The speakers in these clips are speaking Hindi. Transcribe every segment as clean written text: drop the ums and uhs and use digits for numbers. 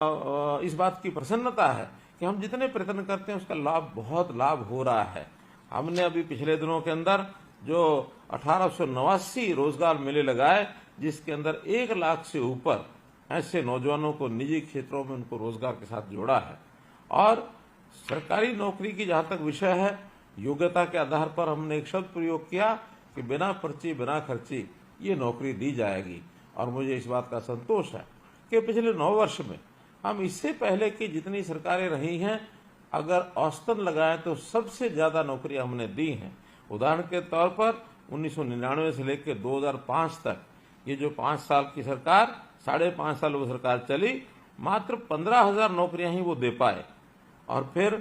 इस बात की प्रसन्नता है कि हम जितने प्रयत्न करते हैं उसका बहुत लाभ हो रहा है। हमने अभी पिछले दिनों के अंदर जो 1889 रोजगार मेले लगाए, जिसके अंदर 1 लाख से ऊपर ऐसे नौजवानों को निजी क्षेत्रों में उनको रोजगार के साथ जोड़ा है। और सरकारी नौकरी की जहां तक विषय है, योग्यता के आधार पर हमने एक शब्द प्रयोग किया कि बिना पर्ची बिना खर्ची ये नौकरी दी जाएगी। और मुझे इस बात का संतोष है कि पिछले 9 वर्ष में हम इससे पहले की जितनी सरकारें रही हैं, अगर औसतन लगाएं तो सबसे ज्यादा नौकरियां हमने दी हैं। उदाहरण के तौर पर 1999 से लेकर 2005 तक ये जो 5 साल की सरकार, 5.5 साल वो सरकार चली, मात्र 15,000 नौकरियां ही वो दे पाए। और फिर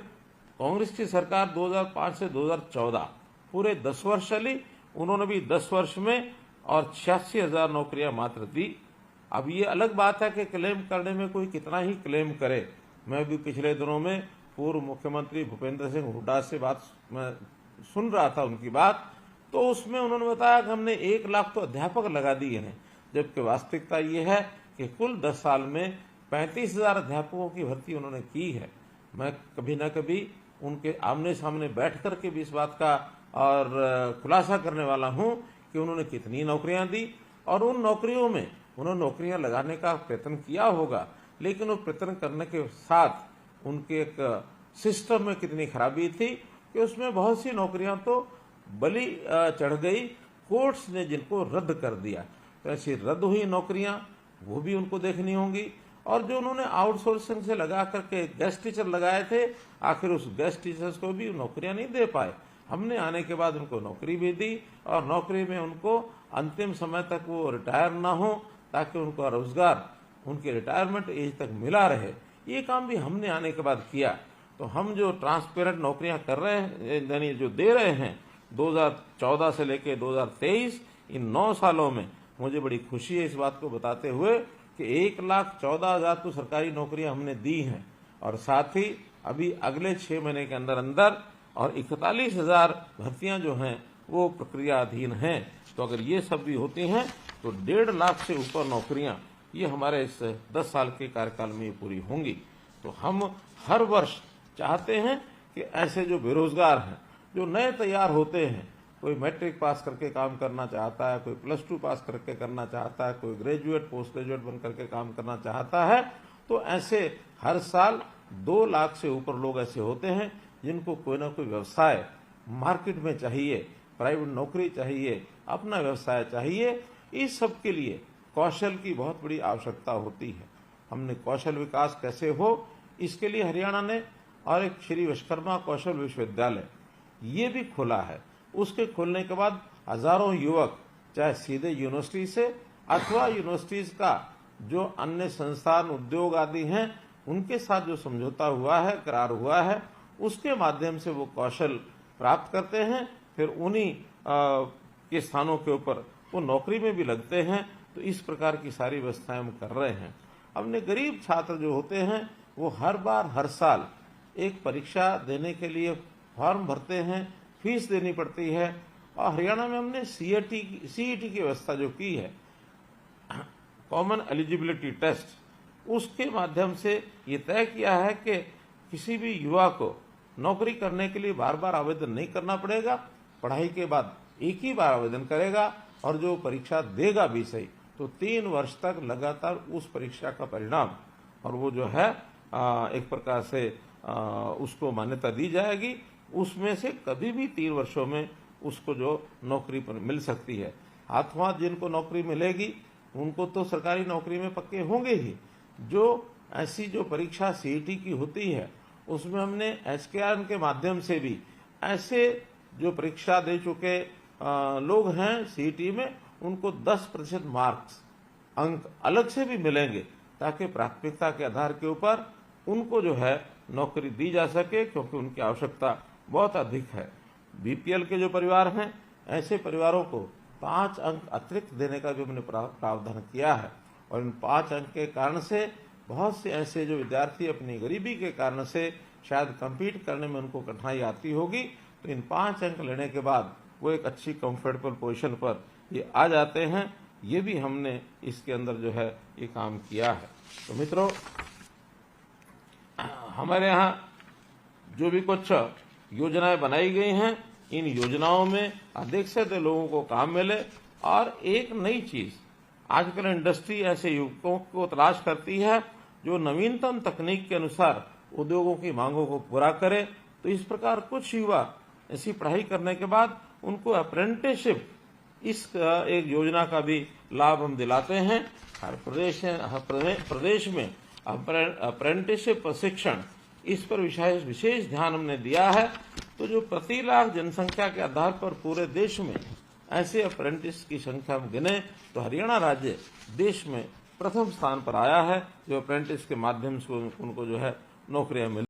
कांग्रेस की सरकार 2005 से 2014 पूरे 10 वर्ष चली, उन्होंने भी 10 वर्ष में और 86,000 नौकरियां मात्र दी। अब ये अलग बात है कि क्लेम करने में कोई कितना ही क्लेम करे। मैं भी पिछले दिनों में पूर्व मुख्यमंत्री भूपेंद्र सिंह हुड्डा से बात मैं सुन रहा था उनकी बात, तो उसमें उन्होंने बताया कि हमने 1 लाख तो अध्यापक लगा दिए हैं, जबकि वास्तविकता ये है कि कुल 10 साल में 35,000 अध्यापकों की भर्ती उन्होंने की है। मैं कभी न कभी उनके आमने सामने बैठ करके भी इस बात का और खुलासा करने वाला हूं कि उन्होंने कितनी नौकरियां दी। और उन नौकरियों में उन्होंने नौकरियां लगाने का प्रयत्न किया होगा, लेकिन वो प्रयत्न करने के साथ उनके एक सिस्टम में कितनी खराबी थी कि उसमें बहुत सी नौकरियां तो बलि चढ़ गई, कोर्ट्स ने जिनको रद्द कर दिया। तो ऐसी रद्द हुई नौकरियां वो भी उनको देखनी होंगी। और जो उन्होंने आउटसोर्सिंग से लगा करके गेस्ट टीचर लगाए थे, आखिर उस गेस्ट टीचर्स को भी नौकरियां नहीं दे पाए। हमने आने के बाद उनको नौकरी भी दी और नौकरी में उनको अंतिम समय तक वो रिटायर ना हो, ताकि उनको रोजगार उनके रिटायरमेंट एज तक मिला रहे। ये काम भी हमने आने के बाद किया। तो हम जो ट्रांसपेरेंट नौकरियां कर रहे हैं, यानी जो दे रहे हैं 2014 से लेकर 2023, इन 9 सालों में मुझे बड़ी खुशी है इस बात को बताते हुए कि 1,14,000 तो सरकारी नौकरियां हमने दी हैं। और साथ ही अभी अगले 6 महीने के अंदर अंदर और 41,000 भर्तियां जो हैं वो प्रक्रियाधीन हैं। तो अगर ये सब भी होती हैं तो 1.5 लाख से ऊपर नौकरियां ये हमारे इस 10 साल के कार्यकाल में पूरी होंगी। तो हम हर वर्ष चाहते हैं कि ऐसे जो बेरोजगार हैं, जो नए तैयार होते हैं, कोई मैट्रिक पास करके काम करना चाहता है, कोई +2 पास करके करना चाहता है, कोई ग्रेजुएट पोस्ट ग्रेजुएट बन करके काम करना चाहता है, तो ऐसे हर साल 2 लाख से ऊपर लोग ऐसे होते हैं जिनको कोई ना कोई व्यवसाय मार्केट में चाहिए, प्राइवेट नौकरी चाहिए, अपना व्यवसाय चाहिए। इस सब के लिए कौशल की बहुत बड़ी आवश्यकता होती है। हमने कौशल विकास कैसे हो, इसके लिए हरियाणा ने और एक श्री विश्वकर्मा कौशल विश्वविद्यालय ये भी खोला है। उसके खोलने के बाद हजारों युवक चाहे सीधे यूनिवर्सिटी से अथवा यूनिवर्सिटीज का जो अन्य संस्थान उद्योग आदि हैं उनके साथ जो समझौता हुआ है, करार हुआ है, उसके माध्यम से वो कौशल प्राप्त करते हैं, फिर उन्हीं के स्थानों के ऊपर वो नौकरी में भी लगते हैं। तो इस प्रकार की सारी व्यवस्थाएं हम कर रहे हैं। अपने गरीब छात्र जो होते हैं वो हर बार हर साल एक परीक्षा देने के लिए फॉर्म भरते हैं, फीस देनी पड़ती है। और हरियाणा में हमने सीईटी की व्यवस्था जो की है, कॉमन एलिजिबिलिटी टेस्ट, उसके माध्यम से ये तय किया है कि किसी भी युवा को नौकरी करने के लिए बार बार आवेदन नहीं करना पड़ेगा। पढ़ाई के बाद एक ही बार आवेदन करेगा और जो परीक्षा देगा भी सही, तो 3 वर्ष तक लगातार उस परीक्षा का परिणाम और वो जो है एक प्रकार से उसको मान्यता दी जाएगी। उसमें से कभी भी 3 वर्षों में उसको जो नौकरी पर मिल सकती है। हाथों हाथ जिनको नौकरी मिलेगी उनको तो सरकारी नौकरी में पक्के होंगे ही। जो ऐसी जो परीक्षा सीईटी की होती है उसमें हमने एसकेआर के माध्यम से भी ऐसे जो परीक्षा दे चुके लोग हैं सीईटी में, उनको 10% मार्क्स अंक अलग से भी मिलेंगे, ताकि प्राथमिकता के आधार के ऊपर उनको जो है नौकरी दी जा सके, क्योंकि उनकी आवश्यकता बहुत अधिक है। बीपीएल के जो परिवार हैं, ऐसे परिवारों को 5 अंक अतिरिक्त देने का भी हमने प्रावधान किया है। और इन 5 अंक के कारण से बहुत से ऐसे जो विद्यार्थी अपनी गरीबी के कारण से शायद कम्पीट करने में उनको कठिनाई आती होगी, तो इन 5 अंक लेने के बाद वो एक अच्छी कंफर्टेबल पोजीशन पर ये आ जाते हैं। ये भी हमने इसके अंदर जो है ये काम किया है। तो मित्रों, हमारे यहाँ जो भी कुछ योजनाएं बनाई गई हैं, इन योजनाओं में अधिक से अधिक लोगों को काम मिले। और एक नई चीज, आजकल इंडस्ट्री ऐसे युवकों को तलाश करती है जो नवीनतम तकनीक के अनुसार उद्योगों की मांगों को पूरा करे। तो इस प्रकार कुछ युवा ऐसी पढ़ाई करने के बाद उनको अप्रेंटिसशिप, इस एक योजना का भी लाभ हम दिलाते हैं। हर प्रदेश में अप्रेंटिसशिप प्रशिक्षण, इस पर विशेष ध्यान हमने दिया है। तो जो प्रति लाख जनसंख्या के आधार पर पूरे देश में ऐसे अप्रेंटिस की संख्या हम गिने तो हरियाणा राज्य देश में प्रथम स्थान पर आया है, जो अप्रेंटिस के माध्यम से उनको जो है नौकरियां मिली।